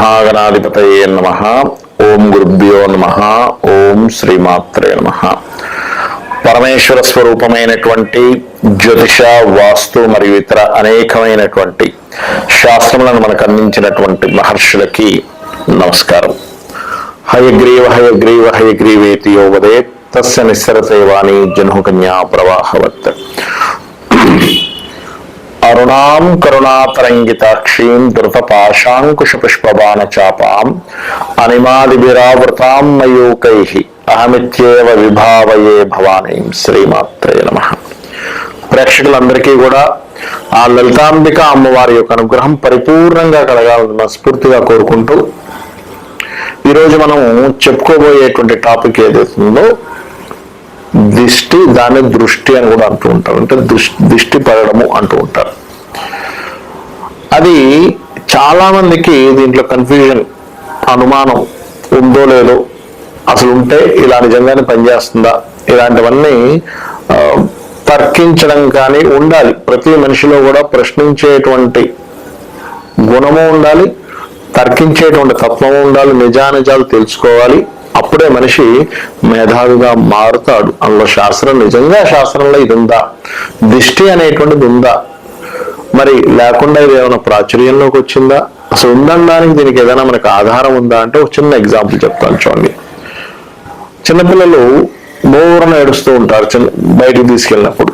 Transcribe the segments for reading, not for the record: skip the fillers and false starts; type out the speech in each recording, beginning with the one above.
మహాగణాధిపతయే నమః. ఓం గురుభ్యో నమః. ఓం శ్రీమాత్రే నమః. పరమేశ్వర స్వరూపమైనటువంటి జ్యోతిష, వాస్తు మరియు ఇతర అనేకమైనటువంటి శాస్త్రములను మనకు అందించినటువంటి మహర్షులకి నమస్కారం. హయగ్రీవ హయగ్రీవ హయగ్రీవేతి యో వదేత్ తస్య నిస్సరతే వాణి జన్హుకన్యా ప్రవాహవత్. అరుణాం కరుణాతరంగితాక్షీం ధృతపాశాంకుశ పుష్పబాణ చాపాం అనిమాదిభిరావృతాం మయూకైః అహమిత్యేవ విభావయే భవానీం. శ్రీమాత్రే నమః. ప్రేక్షకులందరికీ కూడా ఆ లలితాంబిక అమ్మవారి యొక్క అనుగ్రహం పరిపూర్ణంగా కలగాలని మనస్ఫూర్తిగా కోరుకుంటూ ఈరోజు మనం చెప్పుకోబోయేటువంటి టాపిక్ ఏదైతుందో దిష్టి, దాన్ని దృష్టి అని కూడా అంటూ ఉంటారు. అంటే దిష్టి పడడము అంటూ ఉంటారు. అది చాలా మందికి దీంట్లో కన్ఫ్యూజన్, అనుమానం ఉందో లేదో, అసలు ఉంటే ఇలా నిజంగానే పనిచేస్తుందా, ఇలాంటివన్నీ తర్కించడం కానీ ఉండాలి. ప్రతి మనిషిలో కూడా ప్రశ్నించేటువంటి గుణము ఉండాలి, తర్కించేటువంటి తత్వము ఉండాలి, నిజానిజాలు తెలుసుకోవాలి. అప్పుడే మనిషి మేధావిగా మారుతాడు. అందులో శాస్త్రం, నిజంగా శాస్త్రంలో ఇది ఉందా, దిష్టి అనేటువంటిది ఉందా, మరి లేకుండా ఇది ఏమైనా ప్రాచుర్యంలోకి వచ్చిందా, అసలు ఉందనడానికి దీనికి ఏదైనా మనకు ఆధారం ఉందా అంటే ఒక చిన్న ఎగ్జాంపుల్ చెప్తాను చూడండి. చిన్నపిల్లలు బోరన ఏడుస్తూ ఉంటారు. బయటికి తీసుకెళ్ళినప్పుడు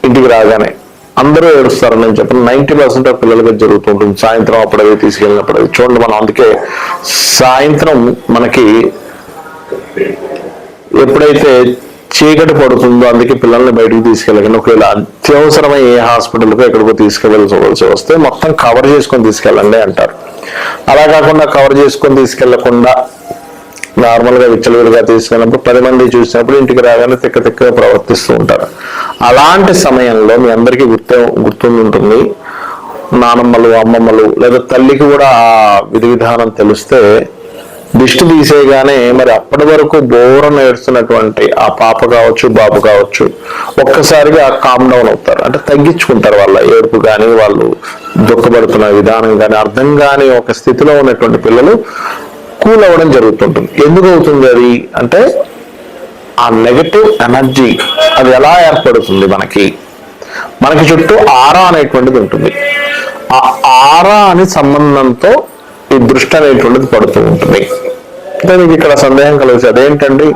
ఇంటికి రాగానే అందరూ ఏడుస్తారని నేను చెప్పిన 90% ఆఫ్ పిల్లలకి జరుగుతూ ఉంటుంది. సాయంత్రం అప్పుడవి తీసుకెళ్ళినప్పుడు అది చూడండి. మనం అందుకే సాయంత్రం మనకి ఎప్పుడైతే చీకటి పడుతుందో అందుకే పిల్లల్ని బయటకు తీసుకెళ్ళకండి. ఒకవేళ అత్యవసరమై ఏ హాస్పిటల్కి ఎక్కడికో తీసుకెళ్ళవలసి వస్తే మొత్తం కవర్ చేసుకొని తీసుకెళ్ళండి అంటారు. అలా కాకుండా కవర్ చేసుకొని తీసుకెళ్లకుండా నార్మల్గా విచ్చలవిడిగా తీసుకెళ్ళినప్పుడు 10 మంది చూసినప్పుడు ఇంటికి రాగానే తిక్కగా ప్రవర్తిస్తూ ఉంటారు. అలాంటి సమయంలో మీ అందరికీ గుర్తుంటుంది, నానమ్మలు, అమ్మమ్మలు లేదా తల్లికి కూడా ఆ విధి విధానం తెలిస్తే దిష్టి తీసేయగానే మరి అప్పటి వరకు బోరను ఏడుస్తున్నటువంటి ఆ పాప కావచ్చు, బాబు కావచ్చు, ఒక్కసారిగా కామ్ డౌన్ అవుతారు. అంటే తగ్గించుకుంటారు. వాళ్ళ ఏడుపు కానీ, వాళ్ళు దుఃఖపడుతున్న విధానం కానీ అర్థం కాని ఒక స్థితిలో ఉన్నటువంటి పిల్లలు కూల్ అవ్వడం జరుగుతుంటుంది. ఎందుకు అవుతుంది అది అంటే ఆ నెగటివ్ ఎనర్జీ అది ఎలా ఏర్పడుతుంది, మనకి చుట్టూ ఆరా అనేటువంటిది ఉంటుంది. ఆ ఆరా అని సంబంధంతో ఈ దృష్టి అనేటువంటిది పడుతూ ఉంటుంది. అంటే మీకు ఇక్కడ సందేహం కలిగి అదేంటండి,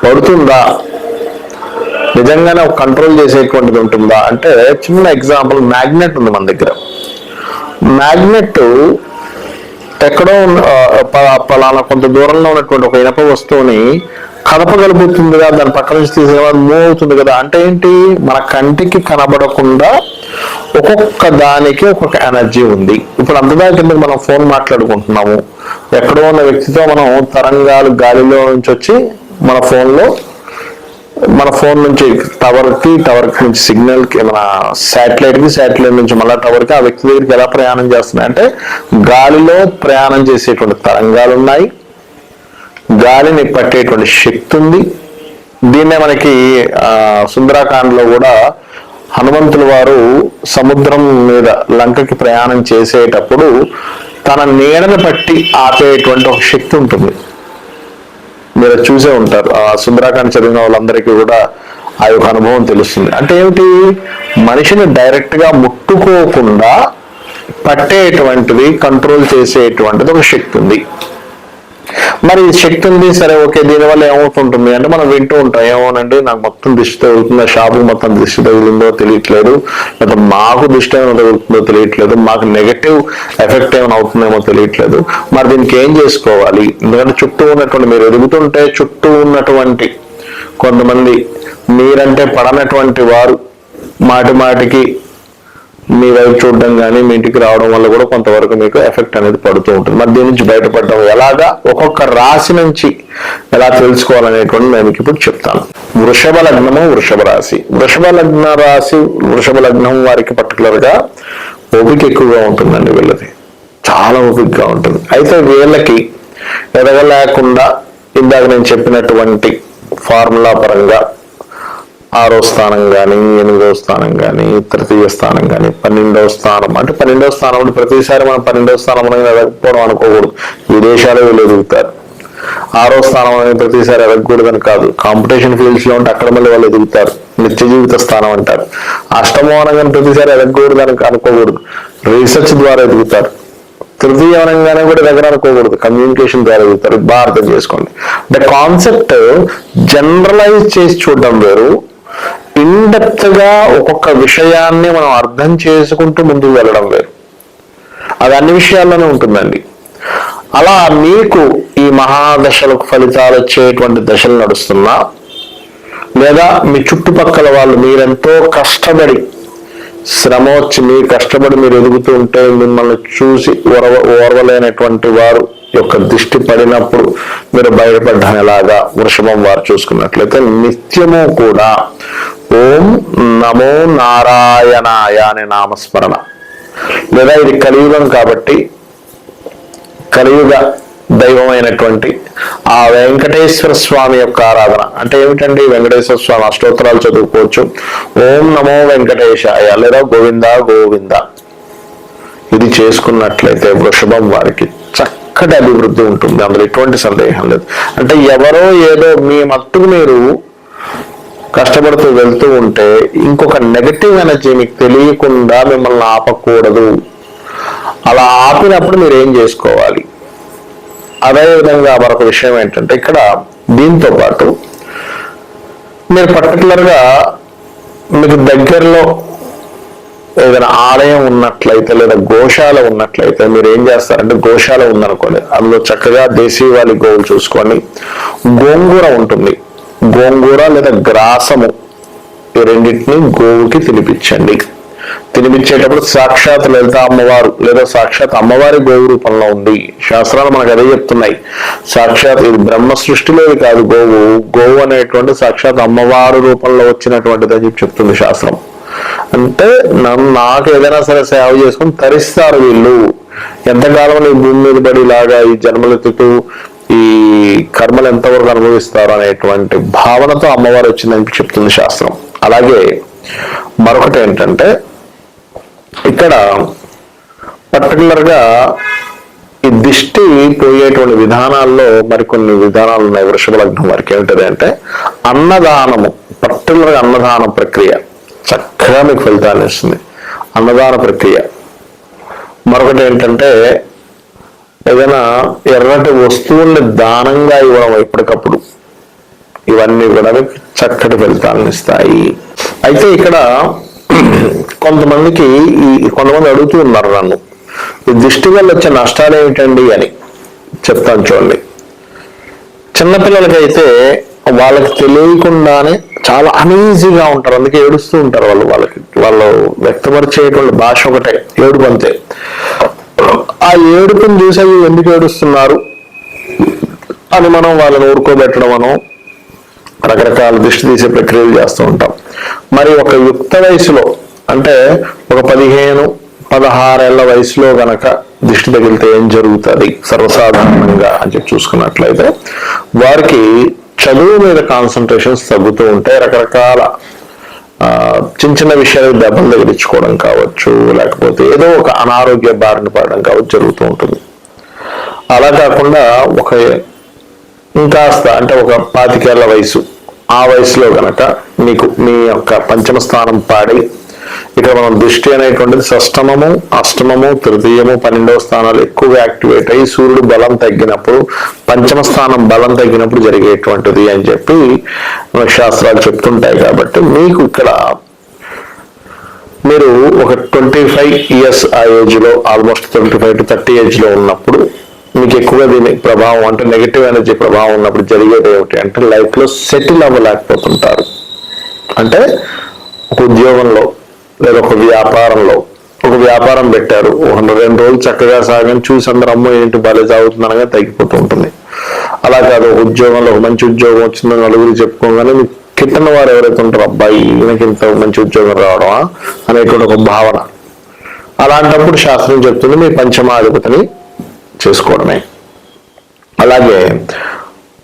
పడుతుందా, నిజంగానే ఒక కంట్రోల్ చేసేటువంటిది ఉంటుందా అంటే చిన్న ఎగ్జాంపుల్, మ్యాగ్నెట్ ఉంది మన దగ్గర. మ్యాగ్నెట్ ఎక్కడో పలానా కొంత దూరంలో ఉన్నటువంటి ఒక ఇనప వస్తువుని కదపగలుగుతుంది కదా, దాని పక్క నుంచి తీసేవాడు మూవ్ అవుతుంది కదా. అంటే ఏంటి, మన కంటికి కనబడకుండా ఒక్కొక్క దానికి ఒక్కొక్క ఎనర్జీ ఉంది. ఇప్పుడు అంతదా కింద మనం ఫోన్ మాట్లాడుకుంటున్నాము, ఎక్కడో ఉన్న వ్యక్తితో మనం తరంగాలు గాలిలో నుంచి వచ్చి మన ఫోన్ నుంచి టవర్ నుంచి సిగ్నల్కి, మన శాటిలైట్ నుంచి మళ్ళా టవర్కి, ఆ వ్యక్తి దగ్గరికి ఎలా ప్రయాణం చేస్తున్నాయి అంటే గాలిలో ప్రయాణం చేసేటువంటి తరంగాలు ఉన్నాయి, గాలిని పట్టేటువంటి శక్తి ఉంది. దీన్నే మనకి సుందరాకాండలో కూడా హనుమంతుల వారు సముద్రం మీద లంకకి ప్రయాణం చేసేటప్పుడు తన నీడను పట్టి ఆపేటువంటి ఒక శక్తి ఉంటుంది. మీరు చూసే ఉంటారు. ఆ సుందరాకాండ చదివిన వాళ్ళందరికీ కూడా ఆ యొక్క అనుభవం తెలుస్తుంది. అంటే ఏమిటి, మనిషిని డైరెక్ట్ గా ముట్టుకోకుండా పట్టేటువంటిది, కంట్రోల్ చేసేటువంటిది ఒక శక్తి ఉంది. మరి శక్తి ఉంది, సరే ఓకే, దీనివల్ల ఏమవుతుంటుంది అంటే మనం వింటూ ఉంటాం, ఏమోనండి నాకు మొత్తం దిష్టి తగులుతుందో, షాపు మొత్తం దిష్టి తగులుందో తెలియట్లేదు, లేదా మాకు దిష్టి ఏమైనా తగులుతుందో తెలియట్లేదు, మాకు నెగటివ్ ఎఫెక్ట్ ఏమైనా అవుతుందేమో తెలియట్లేదు. మరి దీనికి ఏం చేసుకోవాలి? ఎందుకంటే చుట్టూ ఉన్నటువంటి, మీరు ఎదుగుతుంటే చుట్టూ ఉన్నటువంటి కొంతమంది మీరంటే పడనటువంటి వారు మాటికి మీ వైపు చూడడం కానీ మీ ఇంటికి రావడం వల్ల కూడా కొంతవరకు మీకు ఎఫెక్ట్ అనేది పడుతూ ఉంటుంది. మరి దీని నుంచి బయటపడడం ఎలాగా, ఒక్కొక్క రాశి నుంచి ఎలా తెలుసుకోవాలనేటువంటి నేను ఇప్పుడు చెప్తాను. వృషభ లగ్నము, వృషభ రాశి. వృషభ లగ్నం వారికి పర్టికులర్ గా ఓపిక ఎక్కువగా ఉంటుందండి. వీళ్ళది చాలా ఓపికగా ఉంటుంది. అయితే వీళ్ళకి ఎదగలేకుండా ఇందాక నేను చెప్పినటువంటి ఫార్ములా పరంగా 6వ స్థానం కానీ 8వ స్థానం కానీ తృతీయ స్థానం కానీ 12వ స్థానం. అంటే 12వ స్థానం అంటే ప్రతిసారి మనం 12వ స్థానం ఎదగకపోవడం అనుకోకూడదు. విదేశాలు వీళ్ళు ఎదుగుతారు. 6వ స్థానం అనేది ప్రతిసారి ఎదగకూడదని కాదు. కాంపిటీషన్ ఫీల్డ్స్ లో ఉంటే అక్కడ మళ్ళీ వాళ్ళు ఎదుగుతారు. నిత్య జీవిత స్థానం అంటారు. 8వ అనగానే ప్రతిసారి ఎదగకూడదని అనుకోకూడదు. రీసెర్చ్ ద్వారా ఎదుగుతారు. తృతీయ అనగానే కూడా దగ్గర అనుకోకూడదు. కమ్యూనికేషన్ ద్వారా ఎదుగుతారు. బాగా అర్థం చేసుకోండి. అంటే కాన్సెప్ట్ జనరలైజ్ చేసి చూడడం వేరు, ఇన్ డెప్త్ గా ఒక్కొక్క విషయాన్ని మనం అర్థం చేసుకుంటూ ముందుకు వెళ్ళడం వేరు. అది అన్ని విషయాల్లోనే ఉంటుందండి. అలా మీకు ఈ మహాదశలకు ఫలితాలు వచ్చేటువంటి దశలు నడుస్తున్నా, లేదా మీ చుట్టుపక్కల వాళ్ళు మీరెంతో కష్టపడి శ్రమ వచ్చి మీరు కష్టపడి మీరు ఎదుగుతూ ఉంటే మిమ్మల్ని చూసి ఓర్వలేనటువంటి వారు యొక్క దృష్టి పడినప్పుడు మీరు బయటపడ్డం ఎలాగా వృషభం వారు చూసుకున్నట్లయితే నిత్యము కూడా ఓం నమో నారాయణాయ అనే నామస్మరణ, లేదా ఇది కలియుగం కాబట్టి కలియుగ దైవమైనటువంటి ఆ వెంకటేశ్వర స్వామి యొక్క ఆరాధన. అంటే ఏమిటండి? వెంకటేశ్వర స్వామి అష్టోత్తరాలు చదువుకోవచ్చు. ఓం నమో వెంకటేశాయ లేదా గోవింద గోవింద ఇది చేసుకున్నట్లయితే వృషభం వారికి చక్కటి అభివృద్ధి ఉంటుంది. అందులో ఎటువంటి సందేహం లేదు. అంటే ఎవరో ఏదో మీ మట్టుకు మీరు కష్టపడుతూ వెళ్తూ ఉంటే ఇంకొక నెగటివ్ ఎనర్జీ మీకు తెలియకుండా మిమ్మల్ని ఆపకూడదు. అలా ఆపినప్పుడు మీరు ఏం చేసుకోవాలి? అదేవిధంగా మరొక విషయం ఏంటంటే, ఇక్కడ దీంతో పాటు మీరు పర్టికులర్గా మీకు దగ్గరలో ఏదైనా ఆలయం ఉన్నట్లయితే లేదా గోశాల ఉన్నట్లయితే మీరు ఏం చేస్తారంటే, గోశాల ఉందనుకోండి, అందులో చక్కగా దేశీవాళి గోవులు చూసుకోండి. గోంగూర ఉంటుంది, గోంగూర లేదా గ్రాసము ఈ రెండింటిని గోవుకి తినిపించండి. తినిపించేటప్పుడు సాక్షాత్ లలిత అమ్మవారు లేదా సాక్షాత్ అమ్మవారి గోవు రూపంలో ఉంది. శాస్త్రాలు మనకు అదే చెప్తున్నాయి. సాక్షాత్ ఇది బ్రహ్మ సృష్టిలోది కాదు. గోవు అనేటువంటి సాక్షాత్ అమ్మవారు రూపంలో వచ్చినటువంటిది అని చెప్తుంది శాస్త్రం. అంటే నాకు ఏదైనా సరే సేవ చేసుకుని తరిస్తారు వీళ్ళు. ఎంతకాలం ఈ భూమి మీద పడి ఇలాగా ఈ జన్మలెత్తుతూ ఈ కర్మలు ఎంతవరకు అనుభవిస్తారు అనేటువంటి భావనతో అమ్మవారు వచ్చిందని చెప్తుంది శాస్త్రం. అలాగే మరొకటి ఏంటంటే, ఇక్కడ పర్టికులర్ గా ఈ దిష్టి పోయేటువంటి విధానాల్లో మరికొన్ని విధానాలు ఉన్నాయి. వృషభ లగ్నం వారికి ఏమిటది అంటే అన్నదానము. పర్టికులర్ గా అన్నదాన ప్రక్రియ చక్కగా మీకు ఫలితాన్ని ఇస్తుంది. అన్నదాన ప్రక్రియ. మరొకటి ఏంటంటే, ఏదైనా ఎర్రటి వస్తువుల్ని దానంగా ఇవ్వడం ఎప్పటికప్పుడు. ఇవన్నీ కూడా మీకు చక్కటి ఫలితాలను ఇస్తాయి. అయితే ఇక్కడ కొంతమంది అడుగుతూ ఉన్నారు నన్ను, ఈ దృష్టి వల్ల వచ్చే నష్టాలు ఏమిటండి అని చెప్తాను చూడండి. చిన్నపిల్లలకైతే వాళ్ళకి తెలియకుండానే చాలా అనీజీగా ఉంటారు, అందుకే ఏడుస్తూ ఉంటారు. వాళ్ళు వ్యక్తపరిచేటువంటి భాష ఒకటే ఏడుపు, అంతే. ఆ ఏడుపుని చూసి ఎందుకు ఏడుస్తున్నారు అని మనం వాళ్ళని ఊరుకోబెట్టడం మనం రకరకాల దృష్టి తీసే ప్రక్రియలు చేస్తూ ఉంటాం. మరి ఒక యుక్త వయసులో అంటే ఒక 15-16 ఏళ్ల వయసులో గనక దృష్టి తగిలితే ఏం జరుగుతుంది సర్వసాధారణంగా అని చెప్పి చూసుకున్నట్లయితే, వారికి చదువు మీద కాన్సన్ట్రేషన్స్ తగ్గుతూ ఉంటాయి. రకరకాల చిన్న చిన్న విషయాలు దెబ్బలు తగిలించుకోవడం కావచ్చు, లేకపోతే ఏదో ఒక అనారోగ్య బారిన పడడం కావచ్చు జరుగుతూ ఉంటుంది. అలా కాకుండా ఇంకాస్త అంటే ఒక 25 ఏళ్ల వయసు, ఆ వయసులో గనక మీకు మీ యొక్క పంచమ స్థానం పాడి, ఇక్కడ మనం దృష్టి అనేటువంటిది షష్టమము, అష్టమము, తృతీయము, 12వ స్థానాలు ఎక్కువగా యాక్టివేట్ అయ్యి సూర్యుడు బలం తగ్గినప్పుడు, పంచమ స్థానం బలం తగ్గినప్పుడు జరిగేటువంటిది అని చెప్పి మనకు శాస్త్రాలు చెప్తుంటాయి. కాబట్టి మీకు ఇక్కడ మీరు ఒక 25 ఇయర్స్ ఆ ఏజ్ లో, ఆల్మోస్ట్ 25 to 30 ఏజ్ లో ఉన్నప్పుడు మీకు ఎక్కువగా దీని ప్రభావం అంటే నెగిటివ్ ఎనర్జీ ప్రభావం ఉన్నప్పుడు జరిగేది ఏమిటి అంటే, లైఫ్ లో సెటిల్ అవ్వలేకపోతుంటారు. అంటే ఒక ఉద్యోగంలో లేదా ఒక వ్యాపారంలో ఒక వ్యాపారం పెట్టారు, 2 రోజులు చక్కగా సాగని చూసి అందరూ అమ్మో ఏంటి బాగా సాగుతుందనగా తగ్గిపోతూ ఉంటుంది. అలా కాదు, ఒక ఉద్యోగంలో ఒక మంచి ఉద్యోగం వచ్చిందని నలుగురు చెప్పుకోగానే మీకు కిట్టన వారు ఎవరైతే ఉంటారో, అబ్బాయి ఈయనకి ఇంత మంచి ఉద్యోగం రావడమా అనేటువంటి ఒక భావన. అలాంటప్పుడు శాస్త్రం చెప్తుంది మీ పంచమాధిపతిని చేసుకోవడమే. అలాగే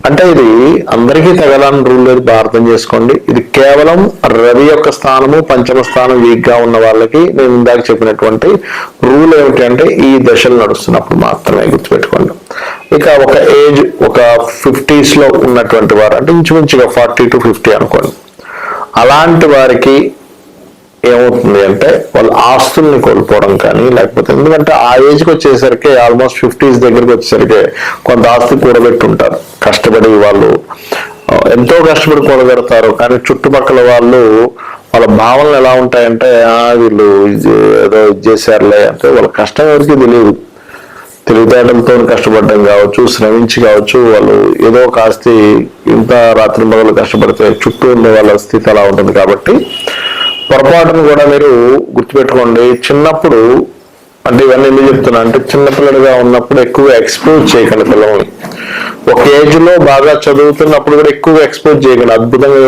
అంటే ఇది అందరికీ తగలని రూల్ లేదు, అర్థం చేసుకోండి. ఇది కేవలం రవి యొక్క స్థానము పంచమ స్థానం వీక్ గా ఉన్న వాళ్ళకి నేను ఇందాక చెప్పినటువంటి రూల్ ఏమిటి అంటే ఈ దశలు నడుస్తున్నప్పుడు మాత్రమే గుర్తుపెట్టుకోండి. ఇక ఒక ఏజ్ ఒక 50s లో ఉన్నటువంటి వారు అంటే ఇంచుమించుగా 40 to 50 అనుకోండి, అలాంటి వారికి ఏమవుతుంది అంటే వాళ్ళ ఆస్తుల్ని కోల్పోవడం కానీ లేకపోతే ఎందుకంటే ఆ ఏజ్కి వచ్చేసరికి ఆల్మోస్ట్ 50s దగ్గరికి వచ్చేసరికి కొంత ఆస్తి కూడబెట్టి ఉంటారు, కష్టపడి వాళ్ళు ఎంతో కష్టపడి కూడబెడతారు. కానీ చుట్టుపక్కల వాళ్ళు వాళ్ళ భావనలు ఎలా ఉంటాయంటే వీళ్ళు ఏదో చేశారులే అంటే వాళ్ళ కష్టం ఎవరికి తెలియదు. తెలివితేటలతో కష్టపడడం కావచ్చు, శ్రమించి కావచ్చు, వాళ్ళు ఏదో ఒక ఆస్తి ఇంత రాత్రి మొదలు కష్టపడితే చుట్టూ ఉండే వాళ్ళ స్థితి అలా ఉంటుంది. కాబట్టి పొరపాటును కూడా మీరు గుర్తుపెట్టుకోండి. చిన్నప్పుడు అంటే ఇవన్నీ ఎందుకు చెప్తున్నా అంటే చిన్నపిల్లడిగా ఉన్నప్పుడు ఎక్కువగా ఎక్స్పోజ్ చేయకండి పిల్లల్ని. ఒక ఏజ్ లో బాగా చదువుతున్నప్పుడు కూడా ఎక్కువగా ఎక్స్పోజ్ చేయకండి. అద్భుతంగా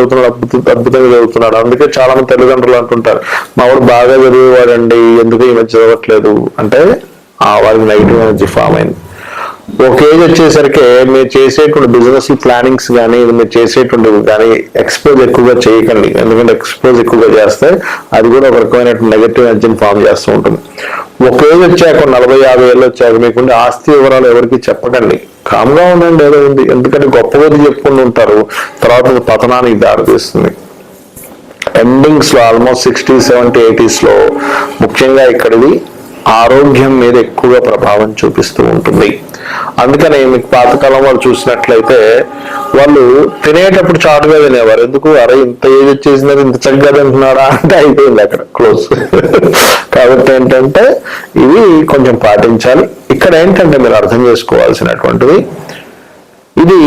చదువుతున్నాడు. అందుకే చాలా మంది తల్లిదండ్రులు అంటుంటారు మా వాడు బాగా చదివేవాడండి ఎందుకు ఈ మధ్య చదవట్లేదు అంటే వారికి నెగిటివ్ ఎనర్జీ ఫామ్ అయింది. ఒక ఏజ్ వచ్చేసరికి మీరు చేసేటువంటి బిజినెస్ ప్లానింగ్స్ కానీ మీరు చేసేటువంటివి కానీ ఎక్స్పోజ్ ఎక్కువగా చేయకండి. ఎందుకంటే ఎక్స్పోజ్ ఎక్కువగా చేస్తే అది కూడా ఒక రకమైన నెగటివ్ ఎనర్జీని ఫామ్ చేస్తూ ఉంటుంది. ఒక ఏజ్ వచ్చాక 40-50 ఏళ్ళు వచ్చాక మీకుండే ఆస్తి వివరాలు ఎవరికి చెప్పకండి. కామ్గా ఉండండి, ఏదో ఉంది. ఎందుకంటే గొప్ప కొద్ది చెప్పుకుంటూ ఉంటారు, తర్వాత పతనానికి దారితీస్తుంది. ఎండింగ్స్ లో ఆల్మోస్ట్ 60, 70, 80s లో ముఖ్యంగా ఇక్కడిది ఆరోగ్యం మీద ఎక్కువగా ప్రభావం చూపిస్తూ ఉంటుంది. అందుకని మీకు పాతకాలం వాళ్ళు చూసినట్లయితే వాళ్ళు తినేటప్పుడు చాటుగా తినేవారు. ఎందుకు అరే ఇంత ఏజ్ వచ్చేసినది ఇంత చక్కగా తింటున్నారా అంటే అయిపోయింది అక్కడ క్లోజ్. కాబట్టి ఏంటంటే ఇవి కొంచెం పాటించాలి. ఇక్కడ ఏంటంటే మీరు అర్థం చేసుకోవాల్సినటువంటిది ఇది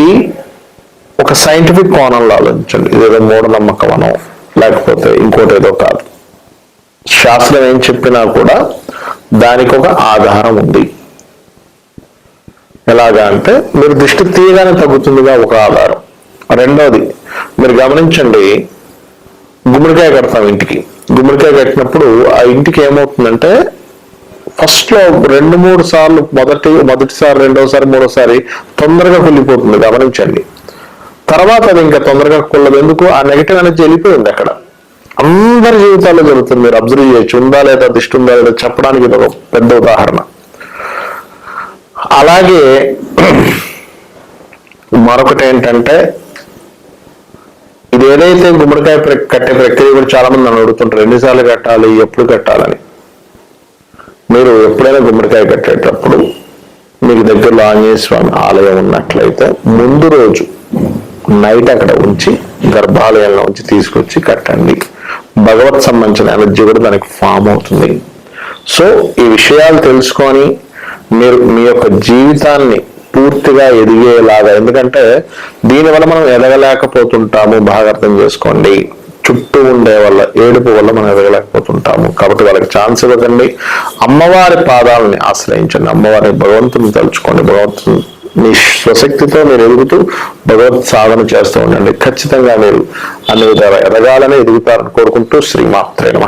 ఒక సైంటిఫిక్ కోణంలో ఆలోచించండి. ఇదేదో మూఢనమ్మకం అనో లేకపోతే ఇంకోటి ఏదో కాదు. శాస్త్రం ఏం చెప్పినా కూడా దానికి ఒక ఆధారం ఉంది. ఎలాగా అంటే మీరు దృష్టి తీయగానే తగ్గుతుందిగా ఒక ఆధారం. రెండవది మీరు గమనించండి, గుమ్మడికాయ కడతాం ఇంటికి. గుమ్మడికాయ కట్టినప్పుడు ఆ ఇంటికి ఏమవుతుందంటే ఫస్ట్ లో 2-3 సార్లు మొదటిసారి రెండోసారి మూడోసారి తొందరగా కుళ్ళిపోతుంది. గమనించండి. తర్వాత అది ఇంకా తొందరగా కుళ్ళదు. ఎందుకు? ఆ నెగిటివ్ ఎనర్జీ వెళ్ళిపోయింది అక్కడ. అందరి జీవితాల్లో జరుగుతుంది. మీరు అబ్జర్వ్ చేయొచ్చు. ఉందా లేదా దిష్టి ఉందా లేదా చెప్పడానికి ఇది ఒక పెద్ద ఉదాహరణ. అలాగే మరొకటి ఏంటంటే ఇది ఏదైతే గుమ్మడికాయ కట్టే ప్రక్రియ కూడా చాలా మంది నన్ను అడుగుతుంటారు ఎన్నిసార్లు కట్టాలి, ఎప్పుడు కట్టాలని. మీరు ఎప్పుడైనా గుమ్మడికాయ కట్టేటప్పుడు మీకు దగ్గరలో ఆంజనేయ స్వామి ఆలయం ఉన్నట్లయితే ముందు రోజు నైట్ అక్కడ ఉంచి గర్భాలయంలో ఉంచి తీసుకొచ్చి కట్టండి. భగవత్ సంబంధించిన ఎనర్జీ కూడా దానికి ఫామ్ అవుతుంది. సో ఈ విషయాలు తెలుసుకొని మీరు మీ యొక్క జీవితాన్ని పూర్తిగా ఎదిగేలాగా, ఎందుకంటే దీనివల్ల మనం ఎదగలేకపోతుంటాము. బాగా అర్థం చేసుకోండి. చుట్టూ ఉండే వాళ్ళ ఏడుపు వల్ల మనం ఎదగలేకపోతుంటాము. కాబట్టి వాళ్ళకి ఛాన్స్ ఇవ్వకండి. అమ్మవారి పాదాలని ఆశ్రయించండి. అమ్మవారి భగవంతుని తలుచుకోండి. భగవంతుని మీ స్వశక్తితో మీరు ఎదుగుతూ భగవత్ సాధన చేస్తూ ఉండండి. ఖచ్చితంగా మీరు అన్ని విధాలు ఎదగాలని ఎదుగుతారని కోరుకుంటూ శ్రీమాత్రే నమః.